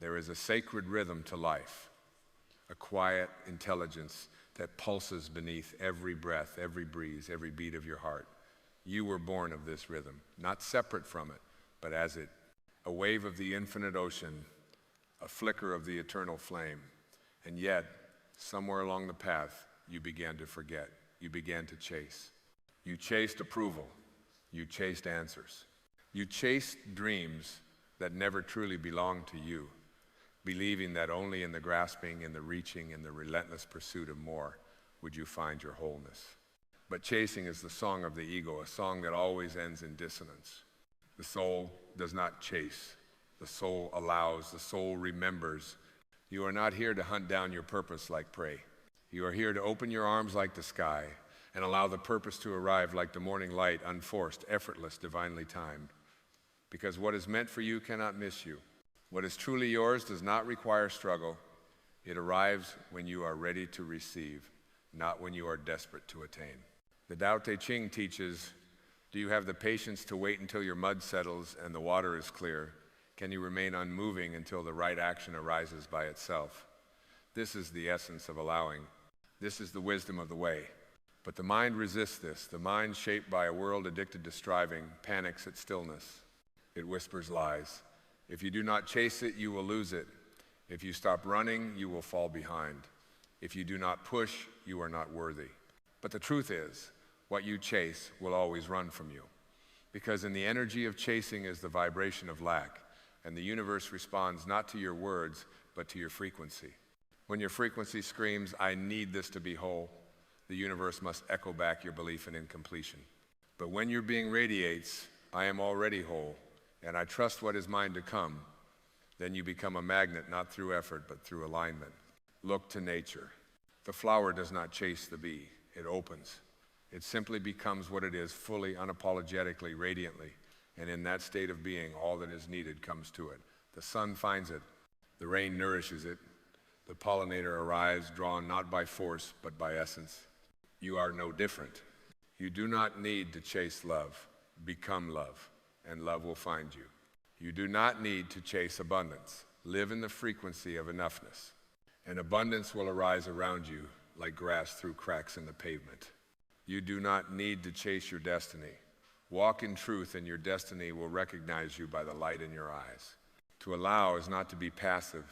There is a sacred rhythm to life, a quiet intelligence that pulses beneath every breath, every breeze, every beat of your heart. You were born of this rhythm, not separate from it, but as it, a wave of the infinite ocean, a flicker of the eternal flame. And yet, somewhere along the path, you began to forget. You began to chase. You chased approval. You chased answers. You chased dreams that never truly belonged to you, believing that only in the grasping, in the reaching, in the relentless pursuit of more would you find your wholeness. But chasing is the song of the ego, a song that always ends in dissonance. The soul does not chase. The soul allows. The soul remembers. You are not here to hunt down your purpose like prey. You are here to open your arms like the sky and allow the purpose to arrive like the morning light, unforced, effortless, divinely timed. Because what is meant for you cannot miss you. What is truly yours does not require struggle. It arrives when you are ready to receive, not when you are desperate to attain. The Tao Te Ching teaches, do you have the patience to wait until your mud settles and the water is clear? Can you remain unmoving until the right action arises by itself? This is the essence of allowing. This is the wisdom of the way. But the mind resists this. The mind, shaped by a world addicted to striving, panics at stillness. It whispers lies. If you do not chase it, you will lose it. If you stop running, you will fall behind. If you do not push, you are not worthy. But the truth is, what you chase will always run from you. Because in the energy of chasing is the vibration of lack, and the universe responds not to your words, but to your frequency. When your frequency screams, I need this to be whole, the universe must echo back your belief in incompletion. But when your being radiates, I am already whole, and I trust what is mine to come, then you become a magnet not through effort, but through alignment. Look to nature. The flower does not chase the bee, it opens. It simply becomes what it is, fully, unapologetically, radiantly. And in that state of being, all that is needed comes to it. The sun finds it, the rain nourishes it, the pollinator arrives, drawn not by force, but by essence. You are no different. You do not need to chase love. Become love, and love will find you. You do not need to chase abundance. Live in the frequency of enoughness, and abundance will arise around you like grass through cracks in the pavement. You do not need to chase your destiny. Walk in truth, and your destiny will recognize you by the light in your eyes. To allow is not to be passive.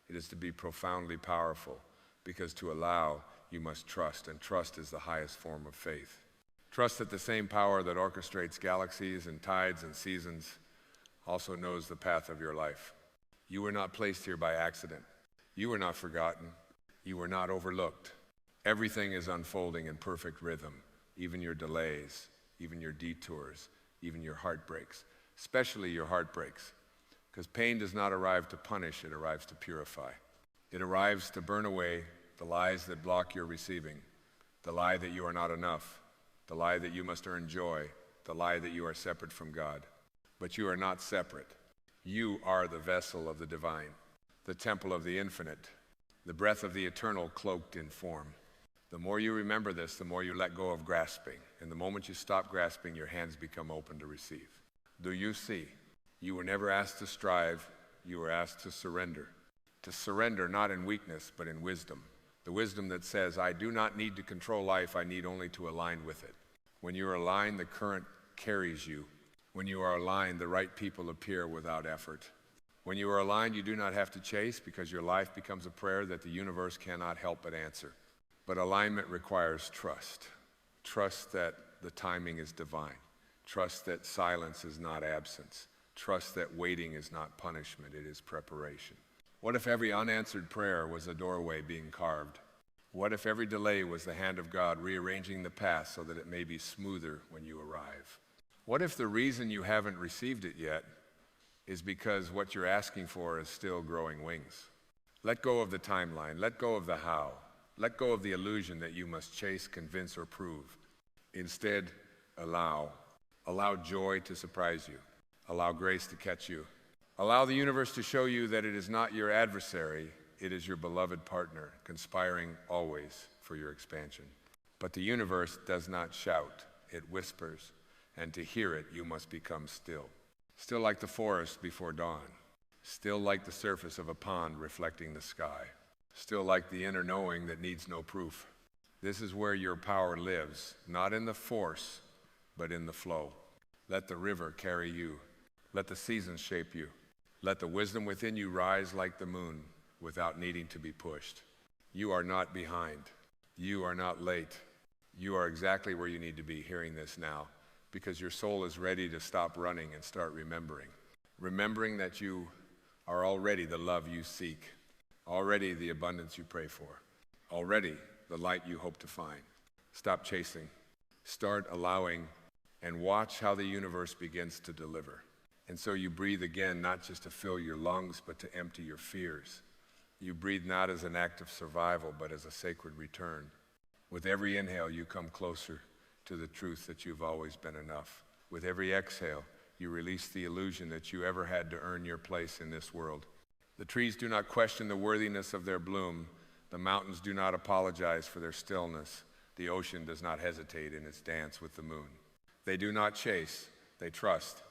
It is to be profoundly powerful, because to allow, you must trust, and trust is the highest form of faith. Trust that the same power that orchestrates galaxies and tides and seasons also knows the path of your life. You were not placed here by accident. You were not forgotten. You were not overlooked. Everything is unfolding in perfect rhythm, even your delays, even your detours, even your heartbreaks, especially your heartbreaks, because pain does not arrive to punish, it arrives to purify. It arrives to burn away the lies that block your receiving, the lie that you are not enough, the lie that you must earn joy, the lie that you are separate from God. But you are not separate. You are the vessel of the divine, the temple of the infinite, the breath of the eternal cloaked in form. The more you remember this, the more you let go of grasping. And the moment you stop grasping, your hands become open to receive. Do you see? You were never asked to strive, you were asked to surrender. To surrender not in weakness, but in wisdom. The wisdom that says, I do not need to control life, I need only to align with it. When you are aligned, the current carries you. When you are aligned, the right people appear without effort. When you are aligned, you do not have to chase, because your life becomes a prayer that the universe cannot help but answer. But alignment requires trust. Trust that the timing is divine. Trust that silence is not absence. Trust that waiting is not punishment, it is preparation. What if every unanswered prayer was a doorway being carved? What if every delay was the hand of God rearranging the path so that it may be smoother when you arrive? What if the reason you haven't received it yet is because what you're asking for is still growing wings? Let go of the timeline. Let go of the how. Let go of the illusion that you must chase, convince, or prove. Instead, allow. Allow joy to surprise you. Allow grace to catch you. Allow the universe to show you that it is not your adversary, it is your beloved partner, conspiring always for your expansion. But the universe does not shout, it whispers, and to hear it, you must become still. Still like the forest before dawn. still like the surface of a pond reflecting the sky, still like the inner knowing that needs no proof. This is where your power lives, not in the force, but in the flow. Let the river carry you. Let the seasons shape you. Let the wisdom within you rise like the moon without needing to be pushed. You are not behind. You are not late. You are exactly where you need to be hearing this now, because your soul is ready to stop running and start remembering. Remembering that you are already the love you seek, already the abundance you pray for, already the light you hope to find. Stop chasing. Start allowing and watch how the universe begins to deliver. And so you breathe again, not just to fill your lungs, but to empty your fears. You breathe not as an act of survival, but as a sacred return. With every inhale, you come closer to the truth that you've always been enough. With every exhale, you release the illusion that you ever had to earn your place in this world. The trees do not question the worthiness of their bloom. The mountains do not apologize for their stillness. The ocean does not hesitate in its dance with the moon. They do not chase, they trust.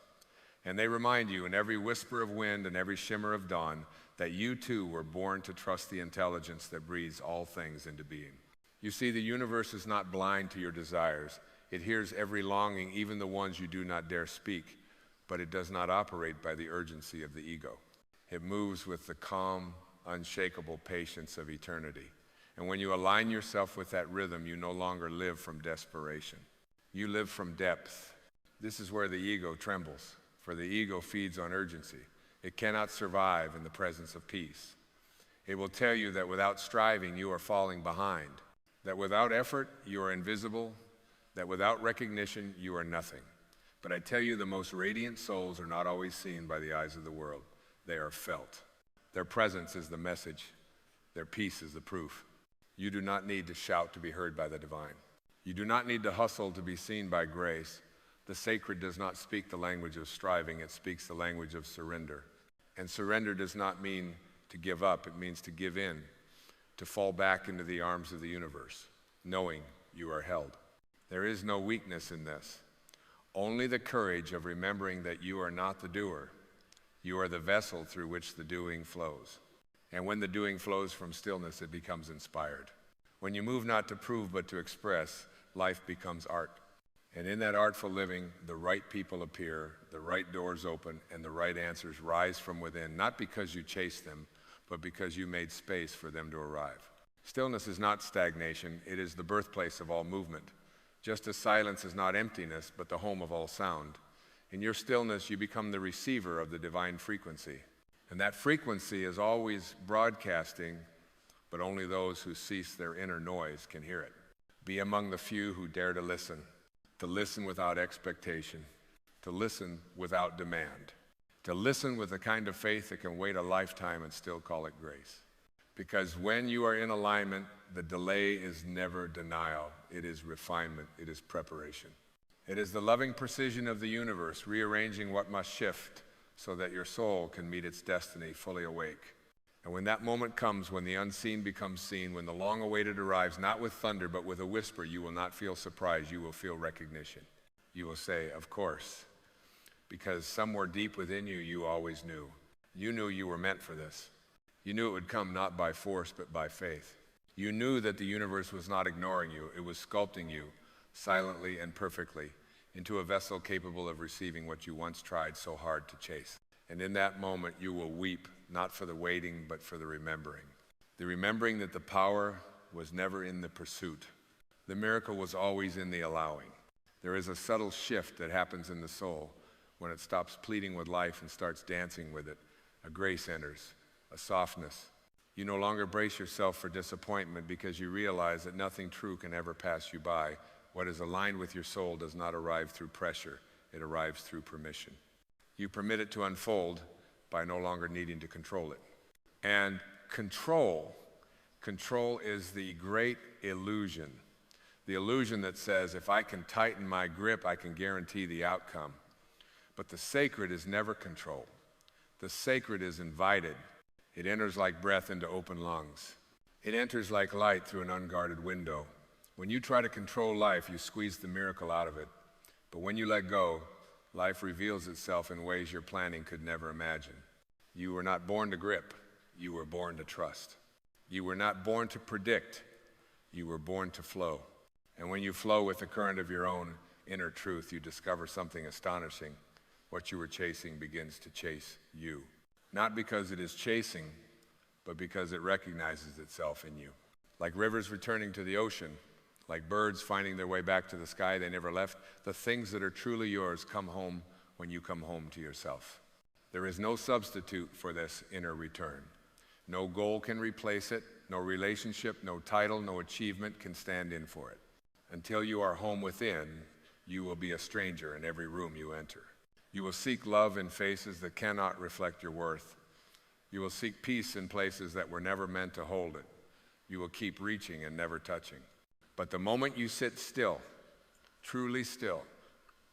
And they remind you in every whisper of wind and every shimmer of dawn that you too were born to trust the intelligence that breathes all things into being. You see, the universe is not blind to your desires. It hears every longing, even the ones you do not dare speak, but it does not operate by the urgency of the ego. It moves with the calm, unshakable patience of eternity. And when you align yourself with that rhythm, you no longer live from desperation. You live from depth. This is where the ego trembles, for the ego feeds on urgency. It cannot survive in the presence of peace. It will tell you that without striving, you are falling behind, that without effort, you are invisible, that without recognition, you are nothing. But I tell you, the most radiant souls are not always seen by the eyes of the world. They are felt. Their presence is the message. Their peace is the proof. You do not need to shout to be heard by the divine. You do not need to hustle to be seen by grace. The sacred does not speak the language of striving. It speaks the language of surrender. And surrender does not mean to give up. It means to give in, to fall back into the arms of the universe, knowing you are held. There is no weakness in this. Only the courage of remembering that you are not the doer. You are the vessel through which the doing flows. And when the doing flows from stillness, it becomes inspired. When you move not to prove but to express, life becomes art. And in that artful living, the right people appear, the right doors open, and the right answers rise from within, not because you chased them, but because you made space for them to arrive. Stillness is not stagnation, it is the birthplace of all movement. Just as silence is not emptiness, but the home of all sound. In your stillness, you become the receiver of the divine frequency. And that frequency is always broadcasting, but only those who cease their inner noise can hear it. Be among the few who dare to listen without expectation, to listen without demand, to listen with the kind of faith that can wait a lifetime and still call it grace. Because when you are in alignment, the delay is never denial. It is refinement. It is preparation. It is the loving precision of the universe rearranging what must shift so that your soul can meet its destiny fully awake. And when that moment comes, when the unseen becomes seen, when the long-awaited arrives, not with thunder, but with a whisper, you will not feel surprise. You will feel recognition. You will say, of course, because somewhere deep within you, you always knew. You knew you were meant for this. You knew it would come not by force, but by faith. You knew that the universe was not ignoring you. It was sculpting you silently and perfectly into a vessel capable of receiving what you once tried so hard to chase. And in that moment, you will weep, not for the waiting, but for the remembering. The remembering that the power was never in the pursuit. The miracle was always in the allowing. There is a subtle shift that happens in the soul when it stops pleading with life and starts dancing with it. A grace enters, a softness. You no longer brace yourself for disappointment because you realize that nothing true can ever pass you by. What is aligned with your soul does not arrive through pressure. It arrives through permission. You permit it to unfold by no longer needing to control it. And control is the great illusion. The illusion that says, if I can tighten my grip, I can guarantee the outcome. But the sacred is never controlled. The sacred is invited. It enters like breath into open lungs. It enters like light through an unguarded window. When you try to control life, you squeeze the miracle out of it. But when you let go, life reveals itself in ways your planning could never imagine. You were not born to grip. You were born to trust. You were not born to predict. You were born to flow. And when you flow with the current of your own inner truth, you discover something astonishing. What you were chasing begins to chase you. Not because it is chasing, but because it recognizes itself in you. Like rivers returning to the ocean, like birds finding their way back to the sky they never left, the things that are truly yours come home when you come home to yourself. There is no substitute for this inner return. No goal can replace it. No relationship, no title, no achievement can stand in for it. Until you are home within, you will be a stranger in every room you enter. You will seek love in faces that cannot reflect your worth. You will seek peace in places that were never meant to hold it. You will keep reaching and never touching. But the moment you sit still, truly still,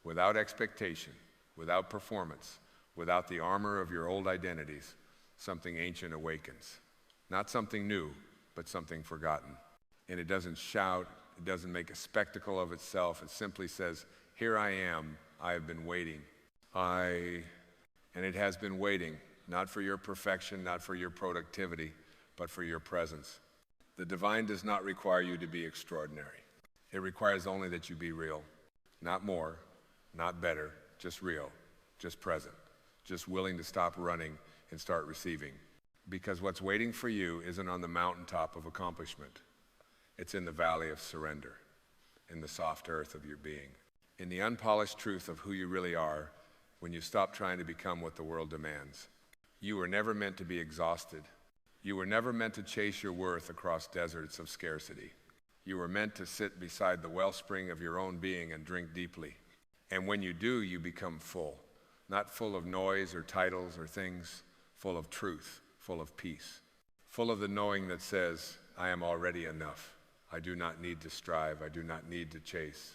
without expectation, without performance, without the armor of your old identities, something ancient awakens. Not something new, but something forgotten. And it doesn't shout, it doesn't make a spectacle of itself. It simply says, here I am, I have been waiting. And it has been waiting, not for your perfection, not for your productivity, but for your presence. The divine does not require you to be extraordinary. It requires only that you be real. Not more, not better, just real, just present, just willing to stop running and start receiving. Because what's waiting for you isn't on the mountaintop of accomplishment. It's in the valley of surrender, in the soft earth of your being, in the unpolished truth of who you really are when you stop trying to become what the world demands. You were never meant to be exhausted. You were never meant to chase your worth across deserts of scarcity. You were meant to sit beside the wellspring of your own being and drink deeply. And when you do, you become full, not full of noise or titles or things, full of truth, full of peace, full of the knowing that says, I am already enough. I do not need to strive. I do not need to chase.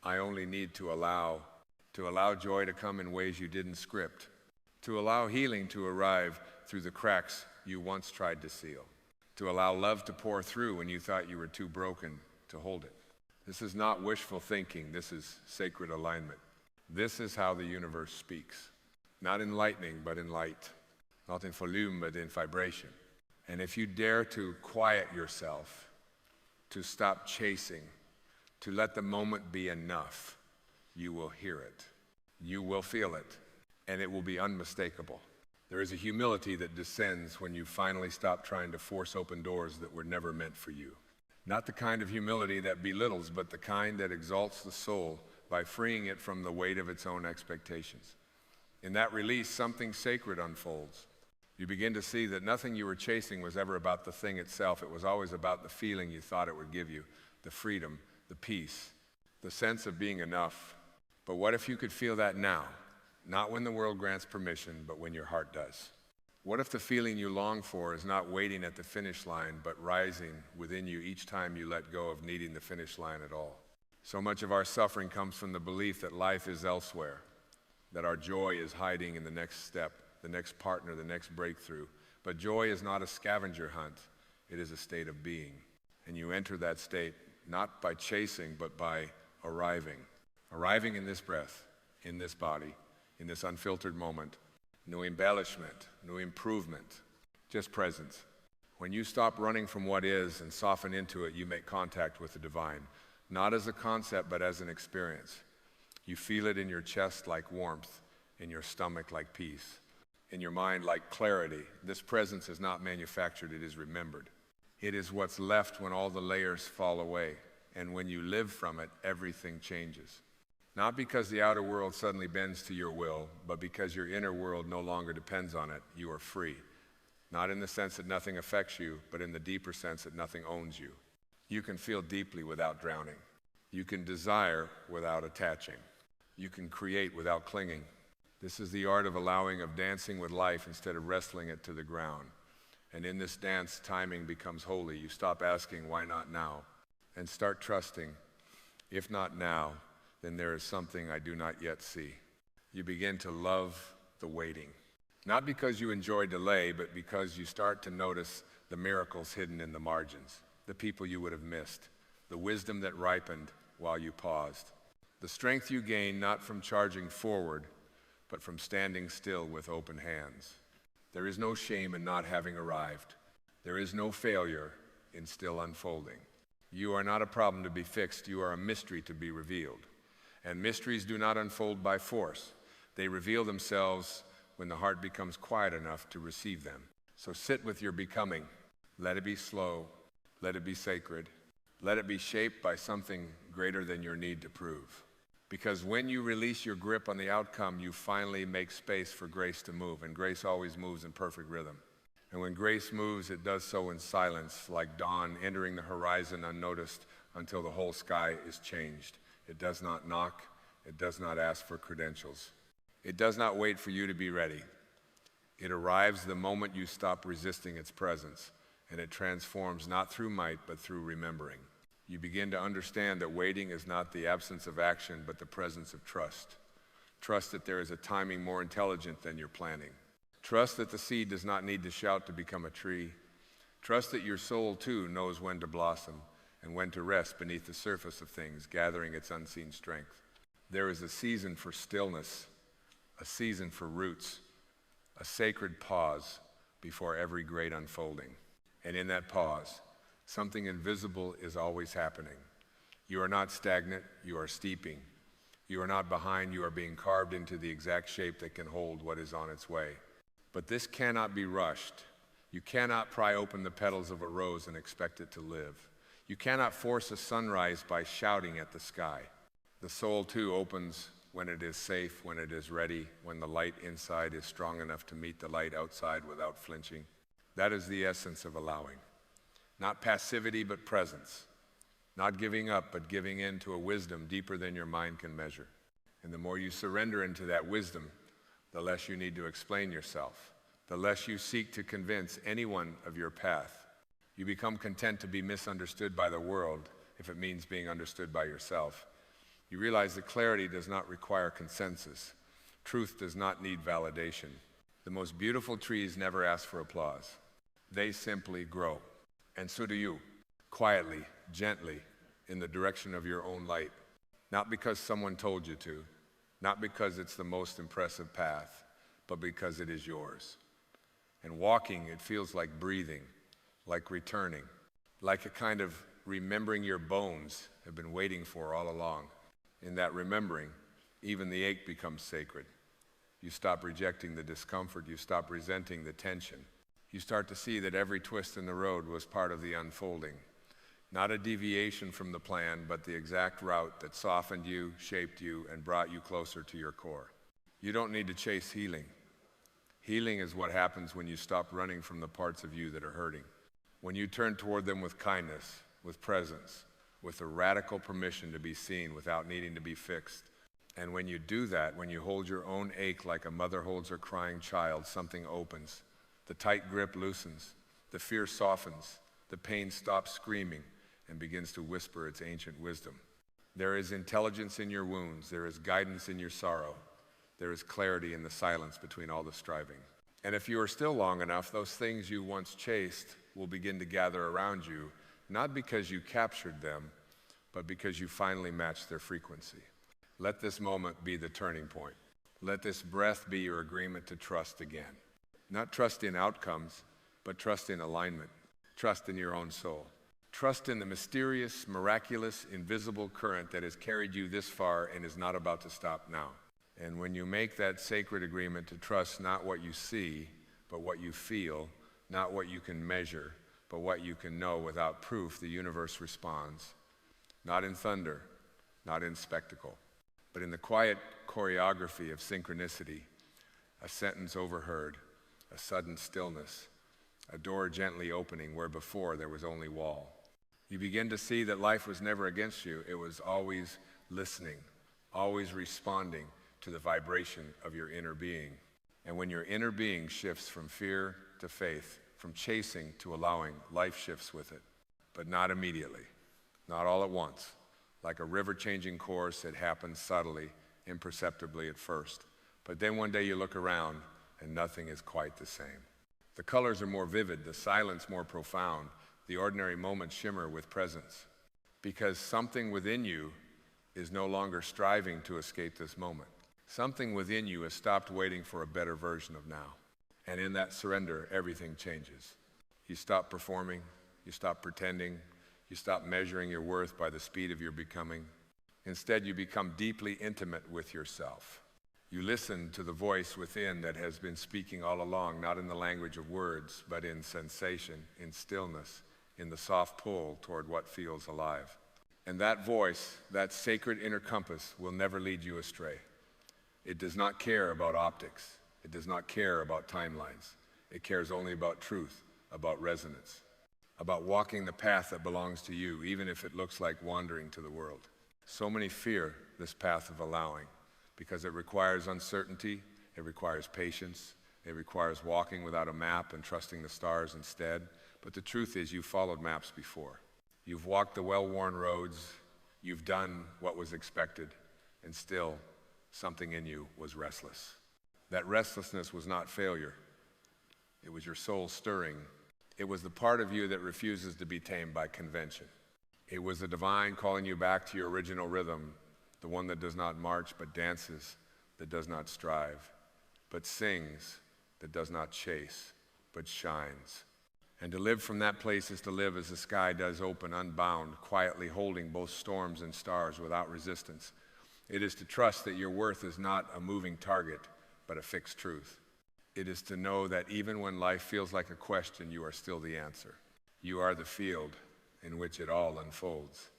I only need to allow joy to come in ways you didn't script, to allow healing to arrive through the cracks you once tried to seal, to allow love to pour through when you thought you were too broken to hold it. This is not wishful thinking. This is sacred alignment. This is how the universe speaks, not in lightning, but in light. Not in volume, but in vibration. And if you dare to quiet yourself, to stop chasing, to let the moment be enough, you will hear it. You will feel it. And it will be unmistakable. There is a humility that descends when you finally stop trying to force open doors that were never meant for you. Not the kind of humility that belittles, but the kind that exalts the soul by freeing it from the weight of its own expectations. In that release, something sacred unfolds. You begin to see that nothing you were chasing was ever about the thing itself. It was always about the feeling you thought it would give you, the freedom, the peace, the sense of being enough. But what if you could feel that now? Not when the world grants permission, but when your heart does. What if the feeling you long for is not waiting at the finish line, but rising within you each time you let go of needing the finish line at all? So much of our suffering comes from the belief that life is elsewhere, that our joy is hiding in the next step, the next partner, the next breakthrough. But joy is not a scavenger hunt. It is a state of being. And you enter that state not by chasing, but by arriving. Arriving in this breath, in this body, in this unfiltered moment. No embellishment, no improvement, just presence. When you stop running from what is and soften into it, you make contact with the divine. Not as a concept, but as an experience. You feel it in your chest like warmth, in your stomach like peace, in your mind like clarity. This presence is not manufactured, it is remembered. It is what's left when all the layers fall away. And when you live from it, everything changes. Not because the outer world suddenly bends to your will, but because your inner world no longer depends on it. You are free. Not in the sense that nothing affects you, but in the deeper sense that nothing owns you. You can feel deeply without drowning. You can desire without attaching. You can create without clinging. This is the art of dancing with life instead of wrestling it to the ground. And in this dance, timing becomes holy. You stop asking, why not now? And start trusting, if not now, then there is something I do not yet see. You begin to love the waiting. Not because you enjoy delay, but because you start to notice the miracles hidden in the margins, the people you would have missed, the wisdom that ripened while you paused, the strength you gain not from charging forward, but from standing still with open hands. There is no shame in not having arrived. There is no failure in still unfolding. You are not a problem to be fixed. You are a mystery to be revealed. And mysteries do not unfold by force. They reveal themselves when the heart becomes quiet enough to receive them. So sit with your becoming. Let it be slow. Let it be sacred. Let it be shaped by something greater than your need to prove. Because when you release your grip on the outcome, you finally make space for grace to move. And grace always moves in perfect rhythm. And when grace moves, it does so in silence, like dawn entering the horizon unnoticed until the whole sky is changed. It does not knock. It does not ask for credentials. It does not wait for you to be ready. It arrives the moment you stop resisting its presence, and it transforms not through might, but through remembering. You begin to understand that waiting is not the absence of action, but the presence of trust. Trust that there is a timing more intelligent than your planning. Trust that the seed does not need to shout to become a tree. Trust that your soul, too, knows when to blossom and when to rest beneath the surface of things, gathering its unseen strength. There is a season for stillness, a season for roots, a sacred pause before every great unfolding. And in that pause, something invisible is always happening. You are not stagnant, you are steeping. You are not behind, you are being carved into the exact shape that can hold what is on its way. But this cannot be rushed. You cannot pry open the petals of a rose and expect it to live. You cannot force a sunrise by shouting at the sky. The soul, too, opens when it is safe, when it is ready, when the light inside is strong enough to meet the light outside without flinching. That is the essence of allowing. Not passivity, but presence. Not giving up, but giving in to a wisdom deeper than your mind can measure. And the more you surrender into that wisdom, the less you need to explain yourself, the less you seek to convince anyone of your path. You become content to be misunderstood by the world if it means being understood by yourself. You realize that clarity does not require consensus. Truth does not need validation. The most beautiful trees never ask for applause. They simply grow. And so do you, quietly, gently, in the direction of your own light. Not because someone told you to, not because it's the most impressive path, but because it is yours. And walking, it feels like breathing, like returning, like a kind of remembering your bones have been waiting for all along. In that remembering, even the ache becomes sacred. You stop rejecting the discomfort. You stop resenting the tension. You start to see that every twist in the road was part of the unfolding. Not a deviation from the plan, but the exact route that softened you, shaped you, and brought you closer to your core. You don't need to chase healing. Healing is what happens when you stop running from the parts of you that are hurting. When you turn toward them with kindness, with presence, with a radical permission to be seen without needing to be fixed. And when you do that, when you hold your own ache like a mother holds her crying child, something opens. The tight grip loosens. The fear softens. The pain stops screaming and begins to whisper its ancient wisdom. There is intelligence in your wounds. There is guidance in your sorrow. There is clarity in the silence between all the striving. And if you are still long enough, those things you once chased will begin to gather around you, not because you captured them, but because you finally matched their frequency. Let this moment be the turning point. Let this breath be your agreement to trust again. Not trust in outcomes, but trust in alignment. Trust in your own soul. Trust in the mysterious, miraculous, invisible current that has carried you this far and is not about to stop now. And when you make that sacred agreement to trust not what you see, but what you feel, not what you can measure, but what you can know without proof, the universe responds. Not in thunder, not in spectacle, but in the quiet choreography of synchronicity, a sentence overheard, a sudden stillness, a door gently opening where before there was only wall. You begin to see that life was never against you. It was always listening, always responding to the vibration of your inner being. And when your inner being shifts from fear to faith, from chasing to allowing, life shifts with it, but not immediately, not all at once. Like a river changing course, it happens subtly, imperceptibly at first. But then one day you look around and nothing is quite the same. The colors are more vivid, the silence more profound, the ordinary moments shimmer with presence. Because something within you is no longer striving to escape this moment. Something within you has stopped waiting for a better version of now. And in that surrender, everything changes. You stop performing, you stop pretending, you stop measuring your worth by the speed of your becoming. Instead, you become deeply intimate with yourself. You listen to the voice within that has been speaking all along, not in the language of words, but in sensation, in stillness, in the soft pull toward what feels alive. And that voice, that sacred inner compass, will never lead you astray. It does not care about optics. It does not care about timelines. It cares only about truth, about resonance, about walking the path that belongs to you, even if it looks like wandering to the world. So many fear this path of allowing because it requires uncertainty, it requires patience, it requires walking without a map and trusting the stars instead. But the truth is, you've followed maps before. You've walked the well-worn roads, you've done what was expected, and still something in you was restless. That restlessness was not failure. It was your soul stirring. It was the part of you that refuses to be tamed by convention. It was the divine calling you back to your original rhythm, the one that does not march but dances, that does not strive, but sings, that does not chase, but shines. And to live from that place is to live as the sky does open, unbound, quietly holding both storms and stars without resistance. It is to trust that your worth is not a moving target, but a fixed truth. It is to know that even when life feels like a question, you are still the answer. You are the field in which it all unfolds.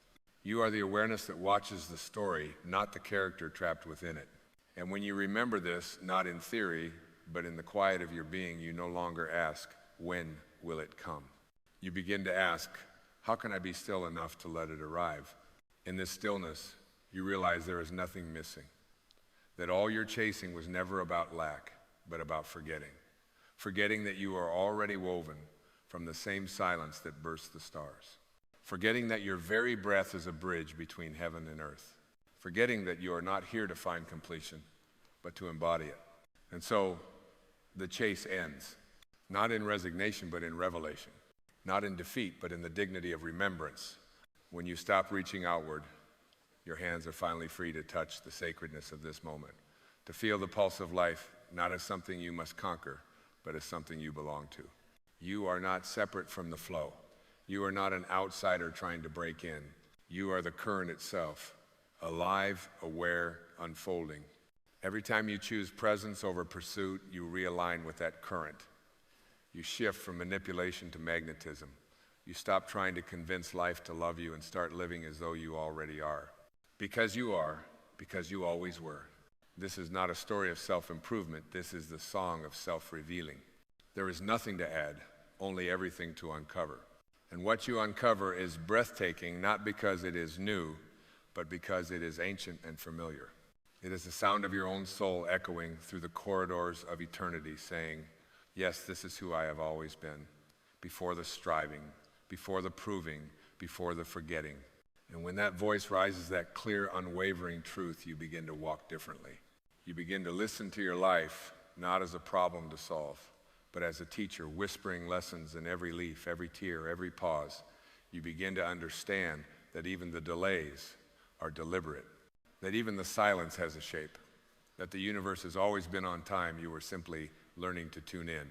You are the awareness that watches the story, not the character trapped within it. And when you remember this, not in theory, but in the quiet of your being, you no longer ask, when will it come? You begin to ask, how can I be still enough to let it arrive? In this stillness, you realize there is nothing missing, that all you're chasing was never about lack, but about forgetting. Forgetting that you are already woven from the same silence that bursts the stars. Forgetting that your very breath is a bridge between heaven and earth. Forgetting that you are not here to find completion, but to embody it. And so the chase ends, not in resignation, but in revelation. Not in defeat, but in the dignity of remembrance. When you stop reaching outward, your hands are finally free to touch the sacredness of this moment, to feel the pulse of life, not as something you must conquer, but as something you belong to. You are not separate from the flow. You are not an outsider trying to break in. You are the current itself, alive, aware, unfolding. Every time you choose presence over pursuit, you realign with that current. You shift from manipulation to magnetism. You stop trying to convince life to love you and start living as though you already are. Because you are, because you always were. This is not a story of self-improvement. This is the song of self-revealing. There is nothing to add, only everything to uncover. And what you uncover is breathtaking, not because it is new, but because it is ancient and familiar. It is the sound of your own soul echoing through the corridors of eternity, saying, yes, this is who I have always been, before the striving, before the proving, before the forgetting. And when that voice rises, that clear, unwavering truth, you begin to walk differently. You begin to listen to your life, not as a problem to solve, but as a teacher whispering lessons in every leaf, every tear, every pause. You begin to understand that even the delays are deliberate, that even the silence has a shape, that the universe has always been on time. You were simply learning to tune in.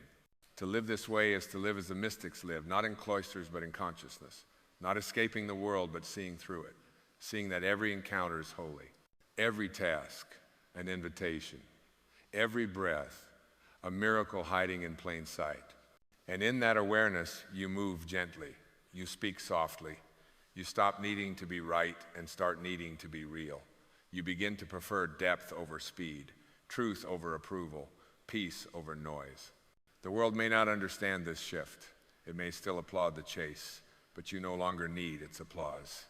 To live this way is to live as the mystics live, not in cloisters, but in consciousness, not escaping the world, but seeing through it, seeing that every encounter is holy, every task an invitation, every breath a miracle hiding in plain sight. And in that awareness, you move gently, you speak softly, you stop needing to be right and start needing to be real. You begin to prefer depth over speed, truth over approval, peace over noise. The world may not understand this shift. It may still applaud the chase, but you no longer need its applause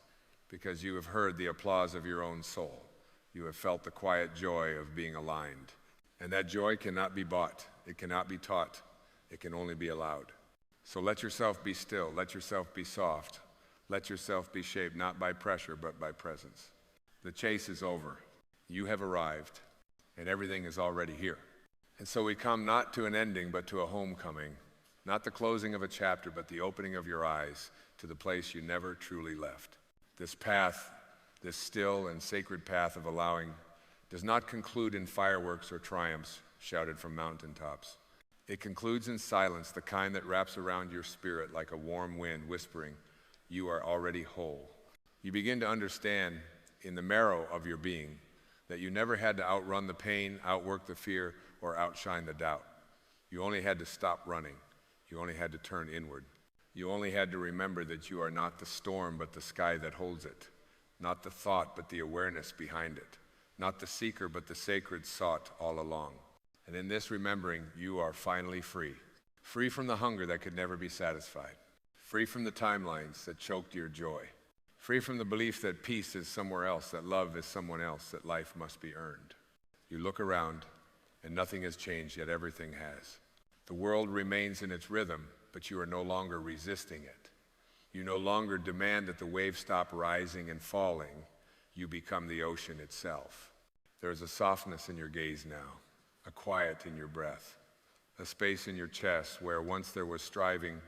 because you have heard the applause of your own soul. You have felt the quiet joy of being aligned. And that joy cannot be bought. It cannot be taught. It can only be allowed. So let yourself be still. Let yourself be soft. Let yourself be shaped not by pressure, but by presence. The chase is over. You have arrived, and everything is already here. And so we come not to an ending, but to a homecoming. Not the closing of a chapter, but the opening of your eyes to the place you never truly left. This path, this still and sacred path of allowing, does not conclude in fireworks or triumphs shouted from mountaintops. It concludes in silence, the kind that wraps around your spirit like a warm wind whispering, "You are already whole." You begin to understand in the marrow of your being that you never had to outrun the pain, outwork the fear, or outshine the doubt. You only had to stop running. You only had to turn inward. You only had to remember that you are not the storm, but the sky that holds it. Not the thought, but the awareness behind it. Not the seeker, but the sacred sought all along. And in this remembering, you are finally free. Free from the hunger that could never be satisfied. Free from the timelines that choked your joy. Free from the belief that peace is somewhere else, that love is someone else, that life must be earned. You look around, and nothing has changed, yet everything has. The world remains in its rhythm, but you are no longer resisting it. You no longer demand that the waves stop rising and falling. You become the ocean itself. There is a softness in your gaze now, a quiet in your breath, a space in your chest where once there was striving,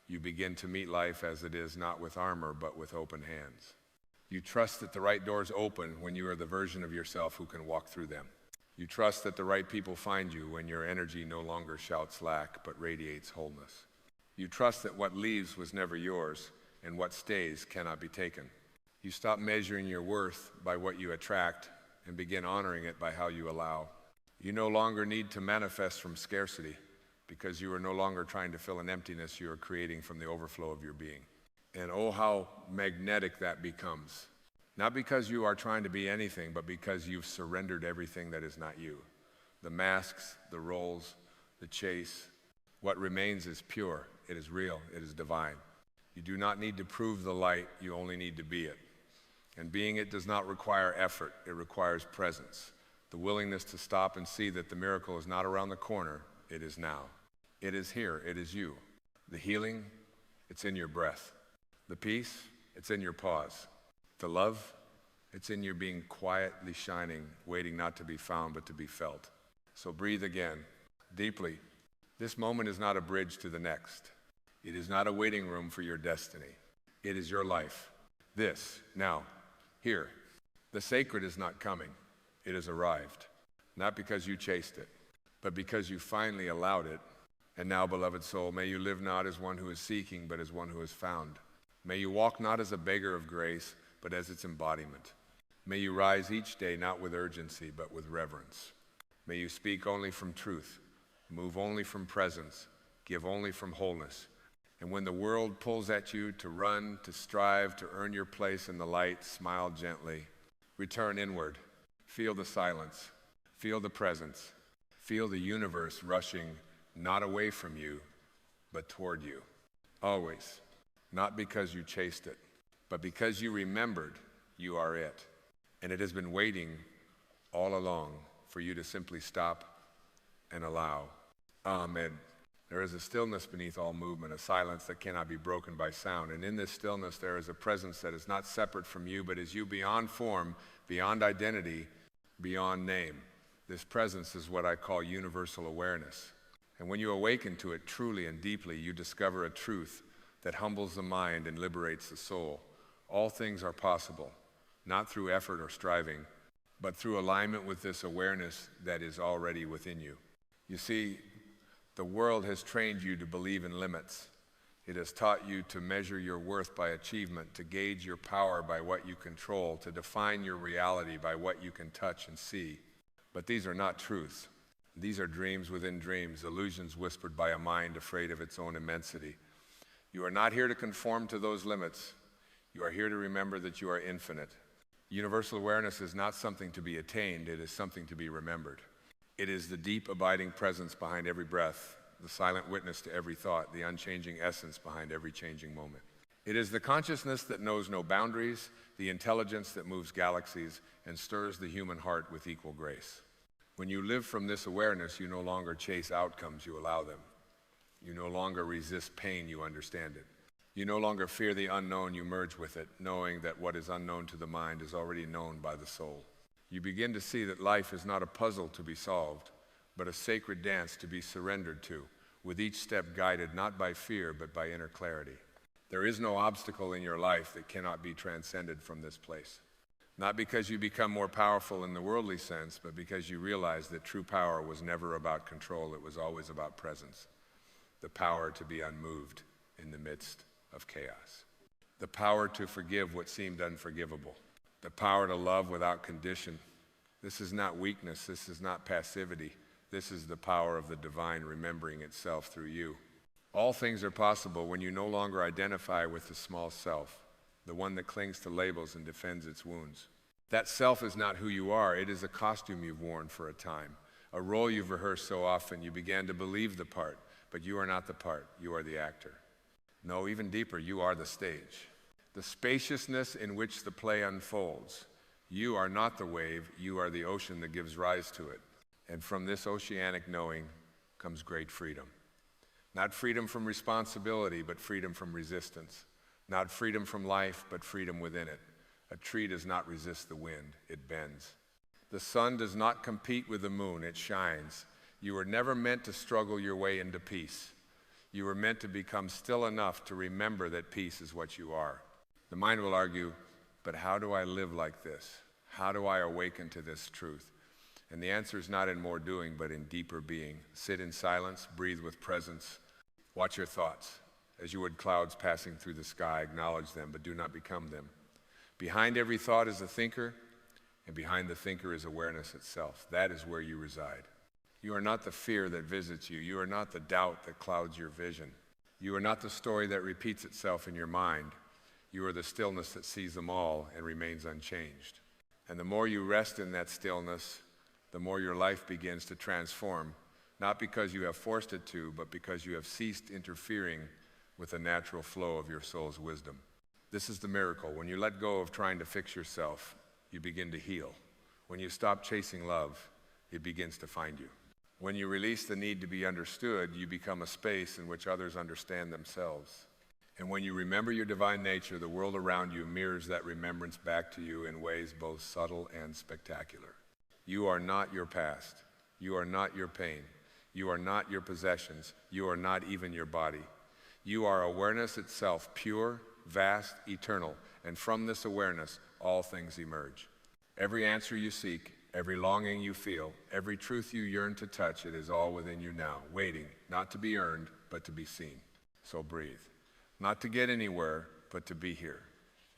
you begin to meet life as it is, not with armor, but with open hands. You trust that the right doors open when you are the version of yourself who can walk through them. You trust that the right people find you when your energy no longer shouts lack, but radiates wholeness. You trust that what leaves was never yours, and what stays cannot be taken. You stop measuring your worth by what you attract and begin honoring it by how you allow. You no longer need to manifest from scarcity because you are no longer trying to fill an emptiness you are creating from the overflow of your being. And oh, how magnetic that becomes. Not because you are trying to be anything, but because you've surrendered everything that is not you. The masks, the roles, the chase. What remains is pure, it is real, it is divine. You do not need to prove the light, you only need to be it. And being it does not require effort, it requires presence. The willingness to stop and see that the miracle is not around the corner, it is now. It is here, it is you. The healing, it's in your breath. The peace, it's in your pause. The love, it's in your being quietly shining, waiting not to be found but to be felt. So breathe again, deeply. This moment is not a bridge to the next. It is not a waiting room for your destiny. It is your life. This, now, here. The sacred is not coming. It has arrived. Not because you chased it, but because you finally allowed it. And now, beloved soul, may you live not as one who is seeking, but as one who is found. May you walk not as a beggar of grace, but as its embodiment. May you rise each day not with urgency, but with reverence. May you speak only from truth, move only from presence, give only from wholeness. And when the world pulls at you to run, to strive, to earn your place in the light, smile gently. Return inward. Feel the silence. Feel the presence. Feel the universe rushing not away from you, but toward you. Always. Not because you chased it, but because you remembered you are it. And it has been waiting all along for you to simply stop and allow. Amen. There is a stillness beneath all movement, a silence that cannot be broken by sound. And in this stillness, there is a presence that is not separate from you, but is you beyond form, beyond identity, beyond name. This presence is what I call universal awareness. And when you awaken to it truly and deeply, you discover a truth that humbles the mind and liberates the soul. All things are possible, not through effort or striving, but through alignment with this awareness that is already within you. You see, the world has trained you to believe in limits. It has taught you to measure your worth by achievement, to gauge your power by what you control, to define your reality by what you can touch and see. But these are not truths. These are dreams within dreams, illusions whispered by a mind afraid of its own immensity. You are not here to conform to those limits. You are here to remember that you are infinite. Universal awareness is not something to be attained, it is something to be remembered. It is the deep, abiding presence behind every breath, the silent witness to every thought, the unchanging essence behind every changing moment. It is the consciousness that knows no boundaries, the intelligence that moves galaxies and stirs the human heart with equal grace. When you live from this awareness, you no longer chase outcomes, you allow them. You no longer resist pain, you understand it. You no longer fear the unknown, you merge with it, knowing that what is unknown to the mind is already known by the soul. You begin to see that life is not a puzzle to be solved, but a sacred dance to be surrendered to, with each step guided not by fear, but by inner clarity. There is no obstacle in your life that cannot be transcended from this place. Not because you become more powerful in the worldly sense, but because you realize that true power was never about control, it was always about presence. The power to be unmoved in the midst of chaos. The power to forgive what seemed unforgivable. The power to love without condition. This is not weakness, this is not passivity. This is the power of the divine remembering itself through you. All things are possible when you no longer identify with the small self, the one that clings to labels and defends its wounds. That self is not who you are, it is a costume you've worn for a time, a role you've rehearsed so often you began to believe the part, but you are not the part, you are the actor. No, even deeper, you are the stage. The spaciousness in which the play unfolds. You are not the wave, you are the ocean that gives rise to it. And from this oceanic knowing comes great freedom. Not freedom from responsibility, but freedom from resistance. Not freedom from life, but freedom within it. A tree does not resist the wind, it bends. The sun does not compete with the moon, it shines. You were never meant to struggle your way into peace. You were meant to become still enough to remember that peace is what you are. The mind will argue, but how do I live like this? How do I awaken to this truth? And the answer is not in more doing, but in deeper being. Sit in silence, breathe with presence. Watch your thoughts. As you would clouds passing through the sky, acknowledge them, but do not become them. Behind every thought is a thinker, and behind the thinker is awareness itself. That is where you reside. You are not the fear that visits you. You are not the doubt that clouds your vision. You are not the story that repeats itself in your mind. You are the stillness that sees them all and remains unchanged. And the more you rest in that stillness, the more your life begins to transform, not because you have forced it to, but because you have ceased interfering with the natural flow of your soul's wisdom. This is the miracle. When you let go of trying to fix yourself, you begin to heal. When you stop chasing love, it begins to find you. When you release the need to be understood, you become a space in which others understand themselves. And when you remember your divine nature, the world around you mirrors that remembrance back to you in ways both subtle and spectacular. You are not your past. You are not your pain. You are not your possessions. You are not even your body. You are awareness itself, pure, vast, eternal. And from this awareness, all things emerge. Every answer you seek, every longing you feel, every truth you yearn to touch, it is all within you now, waiting, not to be earned, but to be seen. So breathe. Not to get anywhere, but to be here.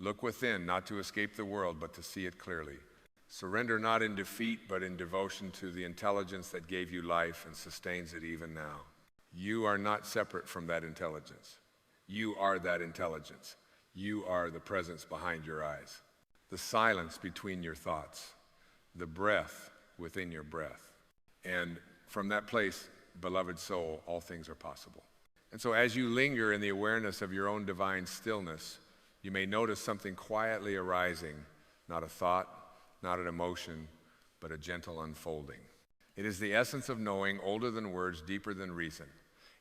Look within, not to escape the world, but to see it clearly. Surrender not in defeat, but in devotion to the intelligence that gave you life and sustains it even now. You are not separate from that intelligence. You are that intelligence. You are the presence behind your eyes, the silence between your thoughts, the breath within your breath. And from that place, beloved soul, all things are possible. And so as you linger in the awareness of your own divine stillness, you may notice something quietly arising, not a thought, not an emotion, but a gentle unfolding. It is the essence of knowing, older than words, deeper than reason.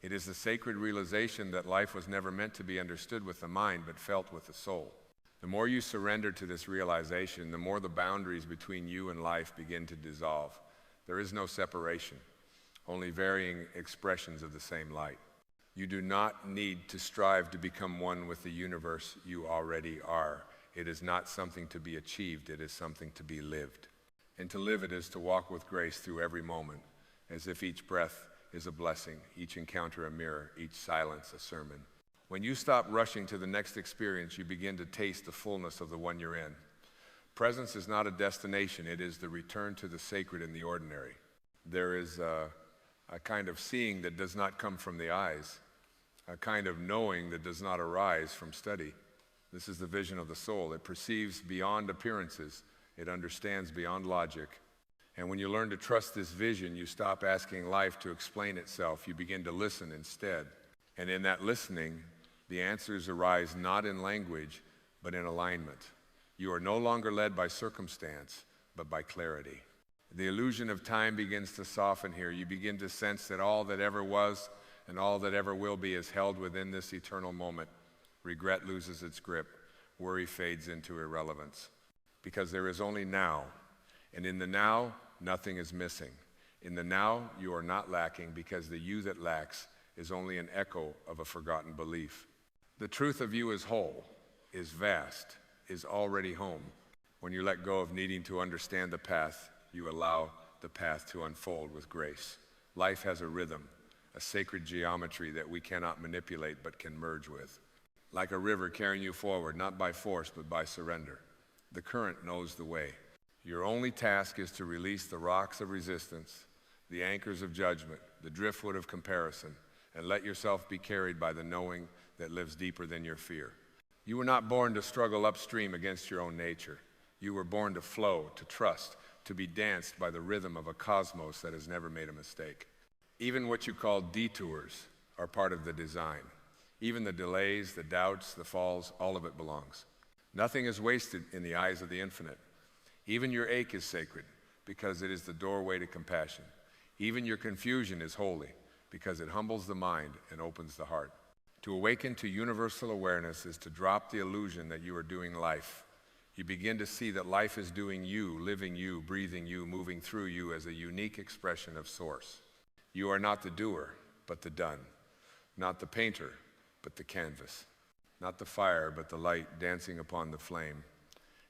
It is the sacred realization that life was never meant to be understood with the mind, but felt with the soul. The more you surrender to this realization, the more the boundaries between you and life begin to dissolve. There is no separation, only varying expressions of the same light. You do not need to strive to become one with the universe you already are. It is not something to be achieved, it is something to be lived. And to live it is to walk with grace through every moment, as if each breath is a blessing, each encounter a mirror, each silence a sermon. When you stop rushing to the next experience, you begin to taste the fullness of the one you're in. Presence is not a destination, it is the return to the sacred in the ordinary. There is a kind of seeing that does not come from the eyes, a kind of knowing that does not arise from study. This is the vision of the soul. It perceives beyond appearances. It understands beyond logic. And when you learn to trust this vision, you stop asking life to explain itself. You begin to listen instead. And in that listening, the answers arise not in language, but in alignment. You are no longer led by circumstance, but by clarity. The illusion of time begins to soften here. You begin to sense that all that ever was and all that ever will be is held within this eternal moment. Regret loses its grip. Worry fades into irrelevance. Because there is only now. And in the now, nothing is missing. In the now, you are not lacking because the you that lacks is only an echo of a forgotten belief. The truth of you is whole, is vast, is already home. When you let go of needing to understand the path, you allow the path to unfold with grace. Life has a rhythm, a sacred geometry that we cannot manipulate but can merge with. Like a river carrying you forward, not by force but by surrender. The current knows the way. Your only task is to release the rocks of resistance, the anchors of judgment, the driftwood of comparison, and let yourself be carried by the knowing that lives deeper than your fear. You were not born to struggle upstream against your own nature. You were born to flow, to trust, to be danced by the rhythm of a cosmos that has never made a mistake. Even what you call detours are part of the design. Even the delays, the doubts, the falls, all of it belongs. Nothing is wasted in the eyes of the infinite. Even your ache is sacred because it is the doorway to compassion. Even your confusion is holy because it humbles the mind and opens the heart. To awaken to universal awareness is to drop the illusion that you are doing life. You begin to see that life is doing you, living you, breathing you, moving through you as a unique expression of Source. You are not the doer, but the done. Not the painter, but the canvas. Not the fire, but the light dancing upon the flame.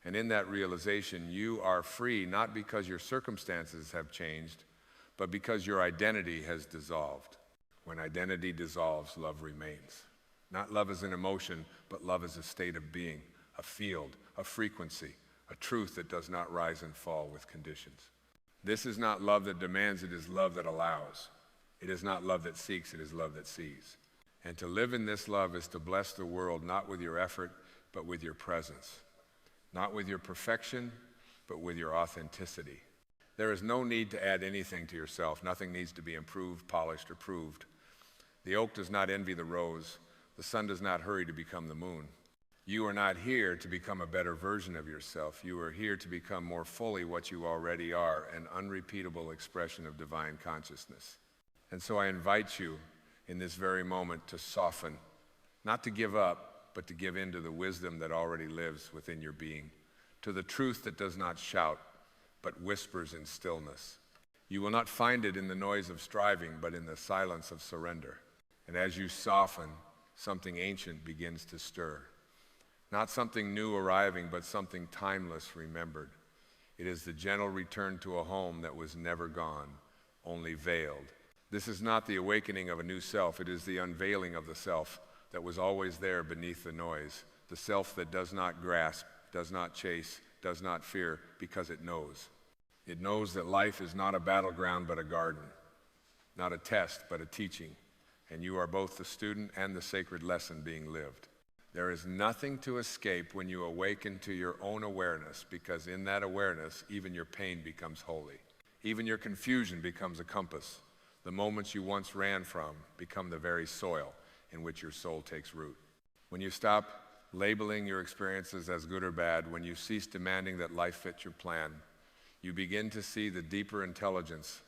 And in that realization, you are free not because your circumstances have changed, but because your identity has dissolved. When identity dissolves, love remains. Not love as an emotion, but love as a state of being, a field, a frequency, a truth that does not rise and fall with conditions. This is not love that demands, it is love that allows. It is not love that seeks, it is love that sees. And to live in this love is to bless the world, not with your effort, but with your presence. Not with your perfection, but with your authenticity. There is no need to add anything to yourself. Nothing needs to be improved, polished, or proved. The oak does not envy the rose. The sun does not hurry to become the moon. You are not here to become a better version of yourself. You are here to become more fully what you already are, an unrepeatable expression of divine consciousness. And so I invite you in this very moment to soften, not to give up, but to give in to the wisdom that already lives within your being, to the truth that does not shout, but whispers in stillness. You will not find it in the noise of striving, but in the silence of surrender. And as you soften, something ancient begins to stir. Not something new arriving, but something timeless remembered. It is the gentle return to a home that was never gone, only veiled. This is not the awakening of a new self, it is the unveiling of the self that was always there beneath the noise, the self that does not grasp, does not chase, does not fear, because it knows. It knows that life is not a battleground but a garden, not a test but a teaching, and you are both the student and the sacred lesson being lived. There is nothing to escape when you awaken to your own awareness, because in that awareness, even your pain becomes holy. Even your confusion becomes a compass. The moments you once ran from become the very soil in which your soul takes root. When you stop labeling your experiences as good or bad, when you cease demanding that life fit your plan, you begin to see the deeper intelligence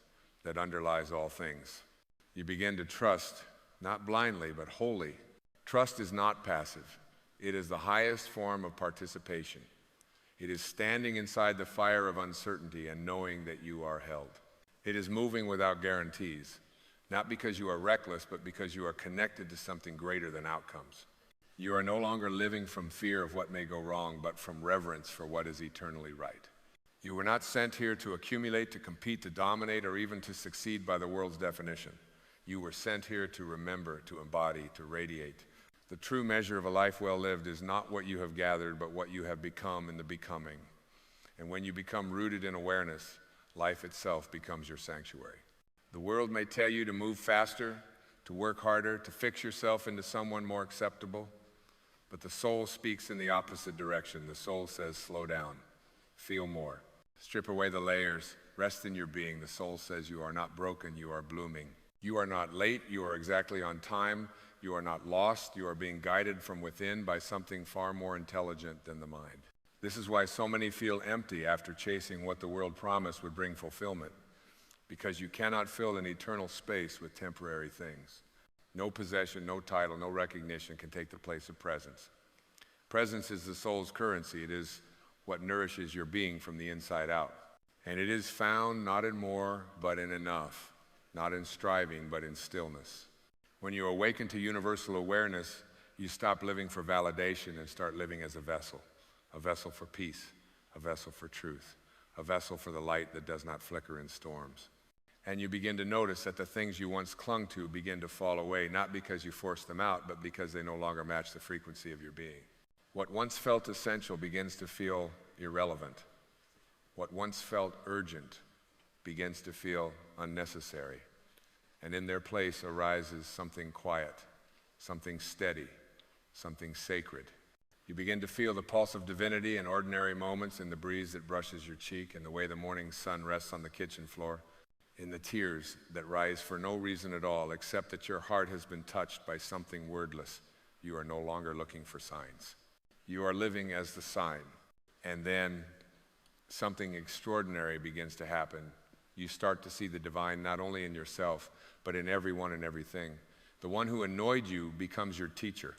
that underlies all things. You begin to trust, not blindly, but wholly. Trust is not passive. It is the highest form of participation. It is standing inside the fire of uncertainty and knowing that you are held. It is moving without guarantees, not because you are reckless, but because you are connected to something greater than outcomes. You are no longer living from fear of what may go wrong, but from reverence for what is eternally right. You were not sent here to accumulate, to compete, to dominate, or even to succeed by the world's definition. You were sent here to remember, to embody, to radiate. The true measure of a life well lived is not what you have gathered, but what you have become in the becoming. And when you become rooted in awareness, life itself becomes your sanctuary. The world may tell you to move faster, to work harder, to fix yourself into someone more acceptable, but the soul speaks in the opposite direction. The soul says, slow down, feel more, strip away the layers, rest in your being. The soul says you are not broken, you are blooming. You are not late, you are exactly on time. You are not lost, you are being guided from within by something far more intelligent than the mind. This is why so many feel empty after chasing what the world promised would bring fulfillment, because you cannot fill an eternal space with temporary things. No possession, no title, no recognition can take the place of presence. Presence is the soul's currency. It is what nourishes your being from the inside out. And it is found not in more, but in enough, not in striving, but in stillness. When you awaken to universal awareness, you stop living for validation and start living as a vessel for peace, a vessel for truth, a vessel for the light that does not flicker in storms. And you begin to notice that the things you once clung to begin to fall away, not because you forced them out, but because they no longer match the frequency of your being. What once felt essential begins to feel irrelevant. What once felt urgent begins to feel unnecessary. And in their place arises something quiet, something steady, something sacred. You begin to feel the pulse of divinity in ordinary moments, in the breeze that brushes your cheek, in the way the morning sun rests on the kitchen floor, in the tears that rise for no reason at all, except that your heart has been touched by something wordless. You are no longer looking for signs. You are living as the sign. And then something extraordinary begins to happen. You start to see the divine not only in yourself, but in everyone and everything. The one who annoyed you becomes your teacher.